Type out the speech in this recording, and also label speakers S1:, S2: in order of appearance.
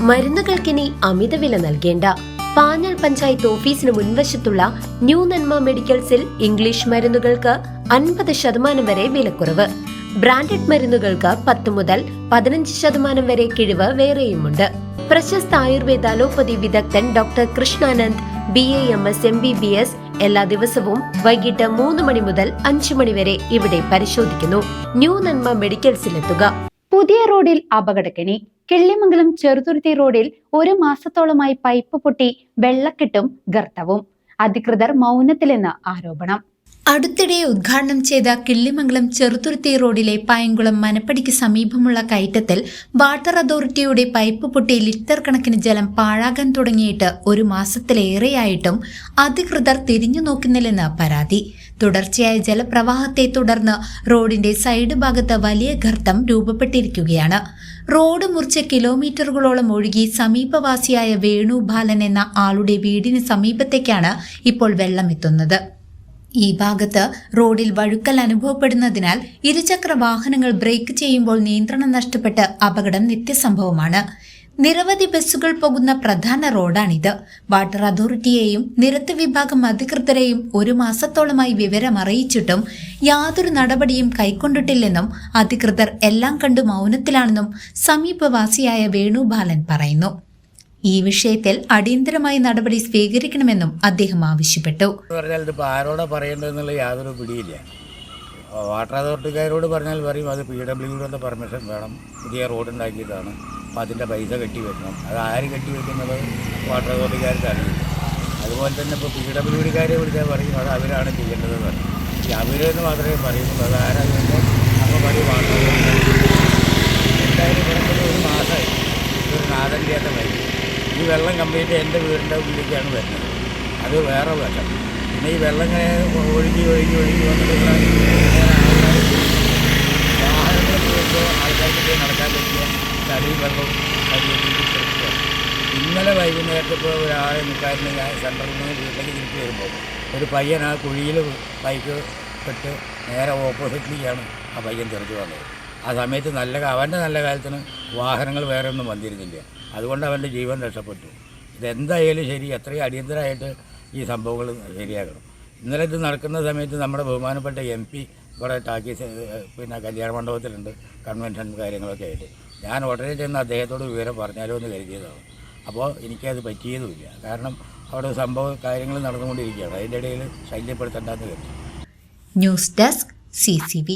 S1: മരുന്നുകൾക്കിനി അമിതവില നൽകേണ്ട. പാഞ്ഞാൽ പഞ്ചായത്ത് ഓഫീസിന് മുൻവശത്തുള്ള ന്യൂ നന്മ മെഡിക്കൽസിൽ ഇംഗ്ലീഷ് മരുന്നുകൾക്ക് 50% വരെ വിലക്കുറവ്. ബ്രാൻഡഡ് മരുന്നുകൾക്ക് 10 മുതൽ 15% വരെ കിഴിവ് വേറെയുമുണ്ട്. പ്രശസ്ത ആയുർവേദ അലോപ്പതി വിദഗ്ധൻ ഡോക്ടർ കൃഷ്ണാനന്ദ് BAMS MBBS എല്ലാ ദിവസവും വൈകിട്ട് 3 മണി മുതൽ 5 മണി വരെ ഇവിടെ പരിശോധിക്കുന്നു. ന്യൂ നന്മ മെഡിക്കൽസിലെത്തുക.
S2: പുതിയ റോഡിൽ അപകടക്കെണി. കിള്ളിമംഗലം ചെറുതുരുത്തി റോഡിൽ 1 മാസത്തോളമായി പൈപ്പ് പൊട്ടി വെള്ളക്കെട്ടും ഗർത്തവും. അധികൃതർ മൗനത്തിലെന്ന് ആരോപണം.
S3: അടുത്തിടെ ഉദ്ഘാടനം ചെയ്ത കിള്ളിമംഗലം ചെറുതുരുത്തി റോഡിലെ പയങ്കുളം മനപ്പടിക്ക് സമീപമുള്ള കയറ്റത്തിൽ വാട്ടർ അതോറിറ്റിയുടെ പൈപ്പ് പൊട്ടി ലിറ്റർ കണക്കിന് ജലം പാഴാകാൻ തുടങ്ങിയിട്ട് 1 മാസത്തിലേറെയായിട്ടും അധികൃതർ തിരിഞ്ഞു നോക്കുന്നില്ലെന്ന് പരാതി. തുടർച്ചയായ ജലപ്രവാഹത്തെ തുടർന്ന് റോഡിന്റെ സൈഡ് ഭാഗത്ത് വലിയ ഗർത്തം രൂപപ്പെട്ടിരിക്കുകയാണ്. റോഡ് മുറിച്ച് കിലോമീറ്ററുകളോളം ഒഴുകി സമീപവാസിയായ വേണു ബാലൻ എന്ന ആളുടെ വീടിന് സമീപത്തേക്കാണ് ഇപ്പോൾ വെള്ളമെത്തുന്നത്. ഈ ഭാഗത്ത് റോഡിൽ വഴുക്കൽ അനുഭവപ്പെടുന്നതിനാൽ ഇരുചക്ര വാഹനങ്ങൾ ബ്രേക്ക് ചെയ്യുമ്പോൾ നിയന്ത്രണം നഷ്ടപ്പെട്ട് അപകടം നിത്യസംഭവമാണ്. നിരവധി ബസ്സുകൾ പോകുന്ന പ്രധാന റോഡാണിത്. വാട്ടർ അതോറിറ്റിയെയും നിരത്ത് വിഭാഗം അധികൃതരെയും 1 മാസത്തോളമായി വിവരം അറിയിച്ചിട്ടും യാതൊരു നടപടിയും കൈക്കൊണ്ടിട്ടില്ലെന്നും അധികൃതർ എല്ലാം കണ്ടു മൗനത്തിലാണെന്നും സമീപവാസിയായ വേണുബാലൻ പറയുന്നു. ഈ വിഷയത്തിൽ അടിയന്തരമായി നടപടി സ്വീകരിക്കണമെന്നും അദ്ദേഹം ആവശ്യപ്പെട്ടു.
S4: ആരോടാ പറയേണ്ടതെന്നുള്ള യാതൊരു പിടിയില്ല. വാട്ടർ അതോറിറ്റിക്കാരോട് പറഞ്ഞാൽ പറയും അത് PWDയുടെ പെർമിഷൻ വേണം, പുതിയ റോഡ് ഉണ്ടാക്കിയതാണ്, അപ്പോൾ അതിൻ്റെ പൈസ കെട്ടിവെക്കണം. അത് ആര് കെട്ടിവെക്കുന്നത് വാട്ടർ അതോറിറ്റിക്കാർക്ക് അറിയില്ല. അതുപോലെ തന്നെ ഇപ്പോൾ PWDക്കാരെ വിളിച്ചാൽ പറയും അത് അവരാണ് ചെയ്യേണ്ടത് പറയും. അവരെന്ന് മാത്രമേ പറയുന്നുള്ളൂ. അത് ആരാ ചെയ്യുന്നത് അപ്പോൾ പറയും വാട്ടർ അതോറിറ്റി. എന്തായാലും കിടക്കുന്നത് 1 മാസമായി. ഇതൊരു നാടൻകേട്ട വൈകി. ഈ വെള്ളം കംപ്ലീറ്റ് എൻ്റെ വീടിൻ്റെ ഉള്ളിലേക്കാണ് വരുന്നത്. അത് വേറെ വെള്ളം. പിന്നെ ഈ വെള്ളം ഇങ്ങനെ ഒഴുകി വന്നിട്ട് വാഹനങ്ങൾ പോകുമ്പോൾ ആൾക്കാർക്ക് നടക്കാൻ പറ്റിയ ചളിയും വെള്ളവും ചെറുക്കുക. ഇന്നലെ വൈകുന്നേരത്ത് ഇപ്പോൾ ഒരു 6:30 ഞാൻ സെൻറ്ററിൽ നിന്ന് വീട്ടിലേക്ക് തിരിച്ച് വരുമ്പോൾ ഒരു പയ്യൻ ആ കുഴിയിൽ ബൈക്ക് പെട്ട് നേരെ ഓപ്പോസിറ്റിലേക്കാണ് ആ പയ്യൻ തെറിച്ച് വന്നത്. ആ സമയത്ത് അവൻ്റെ നല്ല കാലത്തിന് വാഹനങ്ങൾ വേറെ ഒന്നും വന്നിരുന്നില്ല. അതുകൊണ്ട് അവൻ്റെ ജീവൻ രക്ഷപ്പെട്ടു. ഇതെന്തായാലും ശരി, എത്രയും അടിയന്തരമായിട്ട് ഈ സംഭവങ്ങൾ ശരിയാക്കണം. ഇന്നലെ ഇത് നടക്കുന്ന സമയത്ത് നമ്മുടെ ബഹുമാനപ്പെട്ട MP ഇവിടെ ടാക്കീസ് കല്യാണ മണ്ഡപത്തിലുണ്ട്, കൺവെൻഷൻ കാര്യങ്ങളൊക്കെ ആയിട്ട്. ഞാൻ ഉടനെ ചെന്ന് അദ്ദേഹത്തോട് വിവരം പറഞ്ഞാലോ എന്ന് കരുതിയതാണ്. അപ്പോൾ എനിക്കത് പറ്റിയതുമില്ല. കാരണം അവിടെ കാര്യങ്ങൾ നടന്നുകൊണ്ടിരിക്കുകയാണ്. അതിൻ്റെ ഇടയിൽ ശല്യപ്പെടുത്തേണ്ടെന്ന് കരുതി.
S3: News desk CCV.